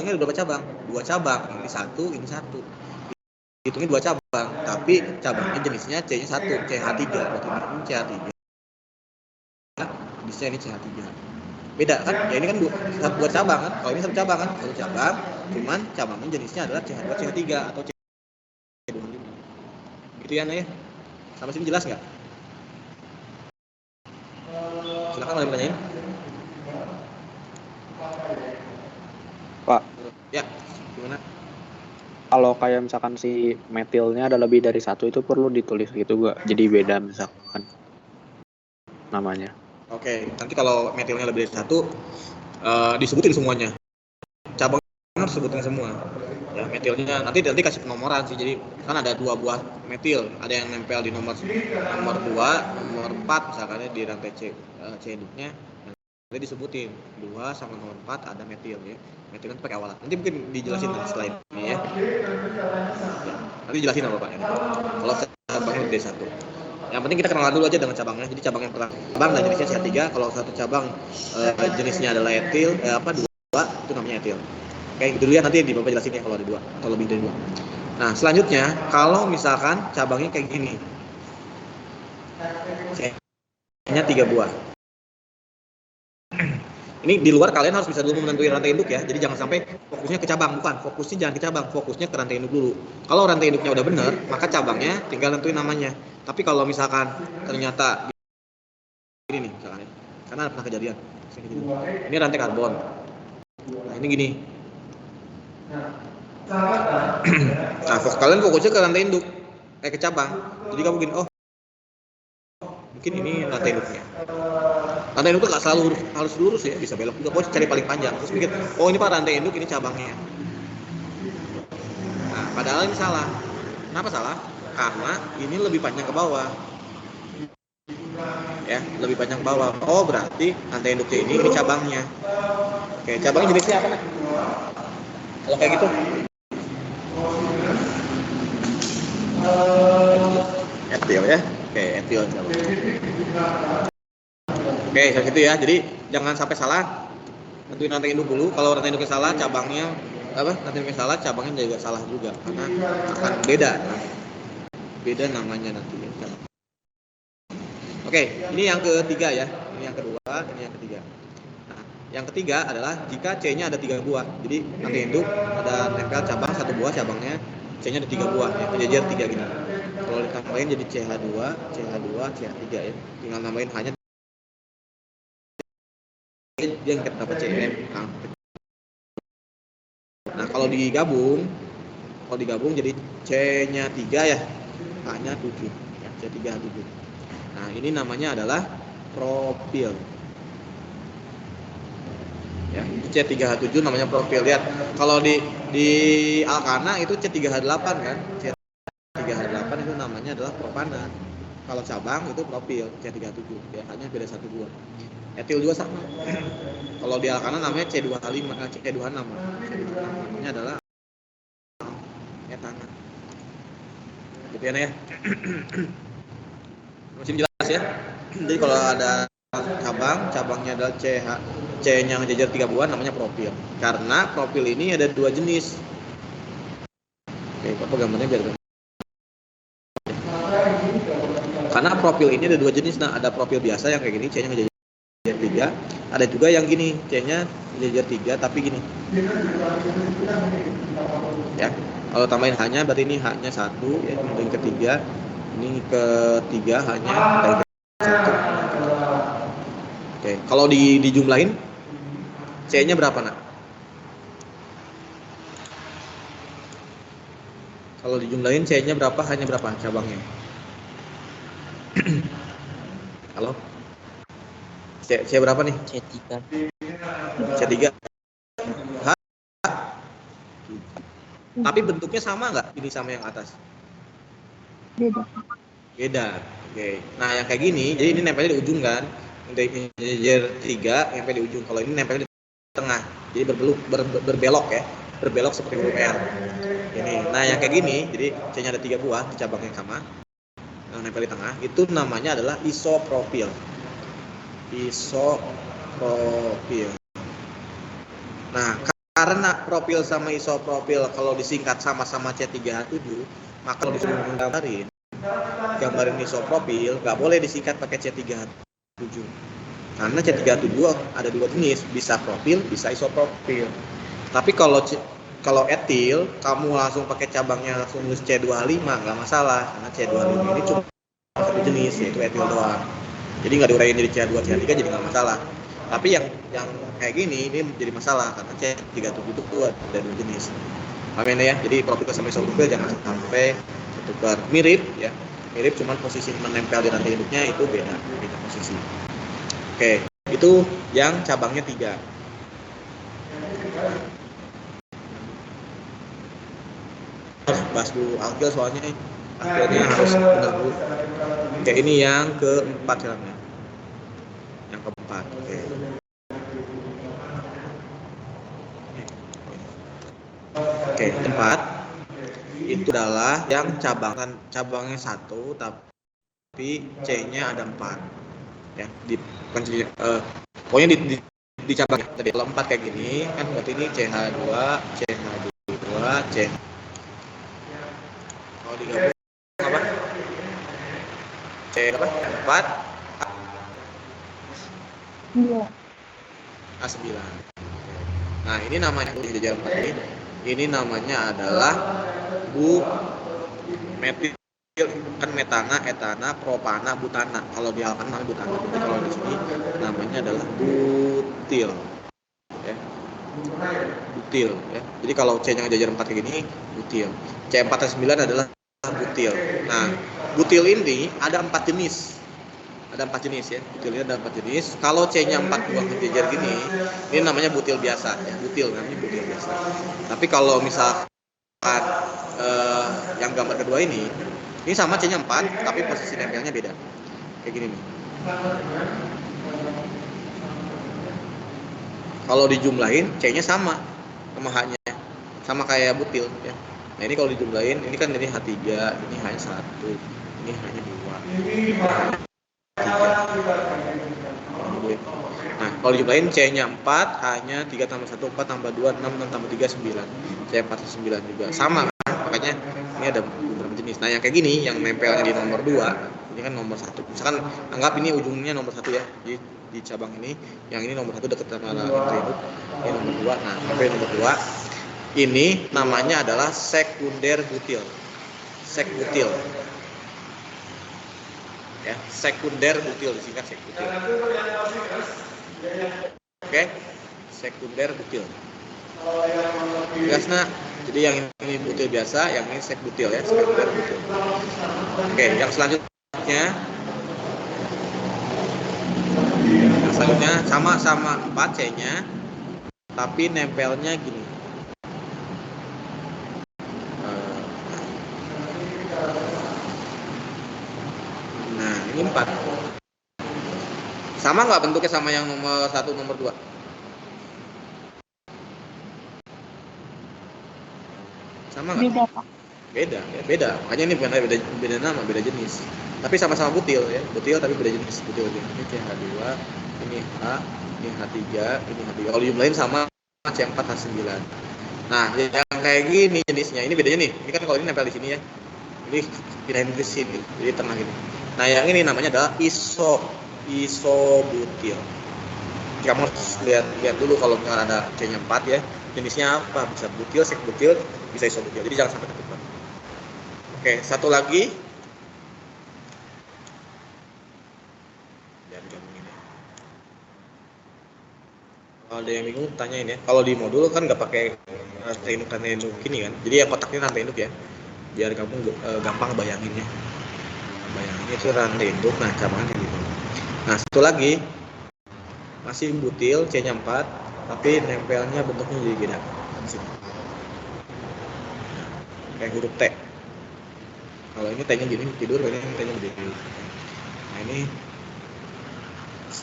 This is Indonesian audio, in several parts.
ada berapa cabang? 2 cabang. Ini 1, ini 1. Hitungnya 2 cabang, tapi cabangnya jenisnya C-nya 1, CH3. Berarti ini CH3. Jenisnya ini CH3. Beda kan? Ya ini kan 2 cabang kan? Kalau ini 1 cabang kan? 1 cabang, cuman cabangnya jenisnya adalah CH2, CH3 atau C25. Gitu ya, Nay? Sampai sini jelas nggak? Silakan boleh bertanyain. Pak. Ya, gimana? Kalau kayak misalkan si metilnya ada lebih dari 1 itu perlu ditulis gitu gak? Jadi beda misalkan namanya. Oke, nanti kalau metilnya lebih dari 1 disebutin semuanya. Cabang harus sebutin semua. Ya, metilnya nanti kasih penomoran sih. Jadi kan ada 2 buah metil, ada yang nempel di nomor 2, nomor 4 misalkan di rantai C-nya. Nanti disebutin 2 sama nomor 4 ada metil ya. Metil itu pakai awalan. Nanti mungkin dijelasin setelah ini ya. Nanti jelasin apa Pak ya. Kalau cabangnya lebih dari 1. Yang penting kita kenalan dulu aja dengan cabangnya. Jadi cabang yang pertama cabang dan jenisnya CH3. Kalau satu cabang jenisnya adalah etil, 2 itu namanya etil. Oke, dulu ya, nanti di Bapak jelasin ya kalau ada 2 atau lebih dari 2. Nah, selanjutnya kalau misalkan cabangnya kayak gini. CH-nya 3 buah. Ini di luar kalian harus bisa dulu menentuin rantai induk ya. Jadi jangan sampai fokusnya ke cabang, bukan. Fokusnya jangan ke cabang, fokusnya ke rantai induk dulu. Kalau rantai induknya udah benar, maka cabangnya tinggal nentuin namanya. Tapi kalau misalkan ternyata ini nih misalkan ya. Karena pernah kejadian. Ini rantai karbon. Nah, ini gini. Nah, kalian fokusnya ke rantai induk, ke cabang. Jadi kamu gini, oh mungkin ini rantai induknya. Rantai induk nggak selalu harus lurus ya, bisa belok juga. Kau cari paling panjang. Terus mikir, oh ini Pak rantai induk, ini cabangnya. Nah, padahal ini salah. Kenapa salah? Karena ini lebih panjang ke bawah. Ya, lebih panjang ke bawah. Oh berarti rantai induknya ini cabangnya. Oke, cabangnya jenisnya apa? Kalau kayak gitu? Etil ya. Oke, etil cabang. Oke, kayak gitu ya. Jadi jangan sampai salah. Tentuin rantai induk dulu. Kalau rantai induknya salah, cabangnya rantai induknya salah, cabangnya juga salah juga karena akan beda. Beda namanya nanti. Oke, ini yang ketiga ya. Ini yang kedua, ini yang ketiga. Nah, yang ketiga adalah jika C-nya ada 3 buah. Jadi rantai induk ada nempel cabang 1 buah, cabangnya C-nya ada 3 buah ya, berjejer 3 gini. Kalau ditambahin jadi CH2, CH2, CH3 ya. Tinggal nambahin hanya yang kita dapat CM. Nah, kalau digabung jadi C-nya 3 ya. H-nya 7 ya, C3 7. Nah, ini namanya adalah propil. Ya, C3H7 namanya propil. Lihat, kalau di alkana itu C3H8 kan. C3H8 itu namanya adalah propana. Kalau cabang itu propil C3H7 ya, hanya beda 1 2. Etil juga sama. Kalau di alkana namanya C2H5, C2H6. Namanya adalah etana. Gitu ya. Masih jelas ya. Jadi kalau ada cabangnya adalah C-nya ngejajar 3 buah namanya propil. Karena propil ini ada 2 jenis. Oke, apa gambarnya biar karena propil ini ada 2 jenis. Nah, ada propil biasa yang kayak gini, C-nya ngejajar 3. Ada juga yang gini, C-nya ngejajar 3 tapi gini. Ya. Kalau tambahin H-nya berarti ini H-nya 1 ya, yang ketiga. Ini ketiga hanya dari 1. Oke, kalau dijumlahin C-nya berapa, Nak? Kalau dijumlahin C-nya berapa? Hanya berapa cabangnya? Halo? C berapa nih? C3. C3. H. Tapi bentuknya sama nggak? Ini sama yang atas? Beda. Oke. Nah, yang kayak gini, jadi ini nempelnya di ujung kan? Ini jajar 3 nempel di ujung. Kalau ini nempel di tengah. Jadi berbelok ya. Berbelok seperti huruf R. Ini. Nah, yang kayak gini, jadi C-nya ada 3 buah di cabang yang sama. Yang nempel di tengah, itu namanya adalah isopropil. Isopropil. Nah, Karena propil sama isopropil kalau disingkat sama-sama C3H7, maka kalau disuruh gambarin isopropil, nggak boleh disingkat pakai C3H7. Karena C3H7 ada dua jenis, bisa propil, bisa isopropil. Tapi kalau etil, kamu langsung pakai cabangnya langsung nulis C25, nggak masalah. Karena C25 ini cuma satu jenis, yaitu etil doang. Jadi nggak diuraiin jadi C2, C3 jadi nggak masalah. Tapi yang kayak gini ini jadi masalah karena C37 itu ada dua jenis. Amin ya. Jadi propil sama isopropil jangan sampai ketukar. Mirip ya. Mirip, cuman posisi menempel di rantai induknya itu beda posisi. Oke, itu yang cabangnya 3. Harus bahas dulu alkil soalnya alkilnya harus benar dulu. Oke, ini yang keempat jalannya. Yang keempat. Oke, keempat itu adalah yang cabangnya 1 tapi C-nya ada 4. Ya, pokoknya di cabang tadi kalau 4 kayak gini kan berarti ini CH2, CH2, C. Kalau digabung apa? C apa? 4 A9. Nah, ini namanya jajar 4 ini namanya adalah metil, kan metana, etana, propana, butana. Kalau di alkan namanya butana, tapi kalau di sini namanya adalah butil. Ya. Butil ya. Jadi kalau C-nya jajar 4 kayak gini, butil. C4 A9 adalah butil. Nah, butil ini ada 4 jenis. Ada 4 jenis ya. Butil ini ada 4 jenis. Kalau C-nya 4 buah jajar gini, ini namanya butil biasa ya. Butil namanya butil biasa. Tapi kalau misalkan yang gambar kedua ini sama C-nya 4 tapi posisi nempelnya beda. Kayak gini nih. Kalau dijumlahin C-nya sama H-nya. Sama kayak butil ya. Nah, ini kalau dijumlahin, ini kan ini H3, ini H-nya 1, ini H-nya 2. Nah, kalau dijumlahin C-nya 4, H-nya 3 tambah 1, 4 tambah 2, 6, 6 tambah 3, 9. C4 9 juga. Sama kan? Makanya ini ada beberapa jenis. Nah, yang kayak gini, yang nempelnya di nomor 2, ini kan nomor 1. Misalkan anggap ini ujungnya nomor 1 ya. Di cabang ini, yang ini nomor 1 dekat sama induk. Ini nomor 2. Nah, sampai nomor 2. Ini namanya adalah sekunder butil. Sekbutil. Ya, sekunder butil disingkat sekbutil. Oke, sekunder butil. Jelas nak? Jadi yang ini butil biasa, yang ini sekbutil ya, sekunder butil. Oke, yang selanjutnya sama-sama 4 C-nya, tapi nempelnya gini. Nah, ini 4. Sama nggak bentuknya sama yang nomor 1, nomor 2? Sama nggak? Beda, Pak. Beda. Makanya ini bukan beda nama, beda jenis. Tapi sama-sama butil ya. Butil tapi beda jenis. Butil ini CH2, ini H, ini H3, ini H3. Kalau jumlahin sama C4 H9. Nah, yang kayak gini jenisnya, ini bedanya nih. Ini kan kalau ini nempel di sini ya. Ini pindahin ke sini, jadi tengah gini. Nah, yang ini namanya adalah isobutil. Kamu harus lihat dulu kalau misalkan ada C-nya 4 ya. Jenisnya apa? Bisa butil, sekbutil, bisa isobutil. Jadi jangan sampai ketukar. Oke, satu lagi. Jangan gabungin ya. Kalau ada yang bingung tanyain ya. Kalau di modul kan nggak pakai rantai induk gini kan. Jadi yang kotaknya rantai induk ya. Biar kamu gampang bayanginnya. Bayanginnya itu rantai induk, nah cabangnya gitu. Nah, satu lagi masih butil, C-nya 4, tapi nempelnya bentuknya jadi beda. Kayak huruf T. Kalau ini T-nya gini tidur, ini T-nya begini. Nah, ini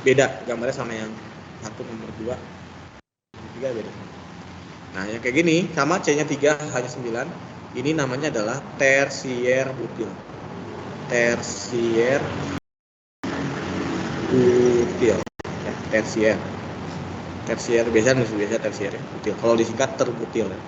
beda gambarnya sama yang 1 nomor 2. 3 beda. Nah, yang kayak gini sama C-nya 3, hanya 9. Ini namanya adalah tersier butil. Tersier butil. Ya, tersier. tersier biasa tersier ya, butil. Kalau disingkat terbutil ya.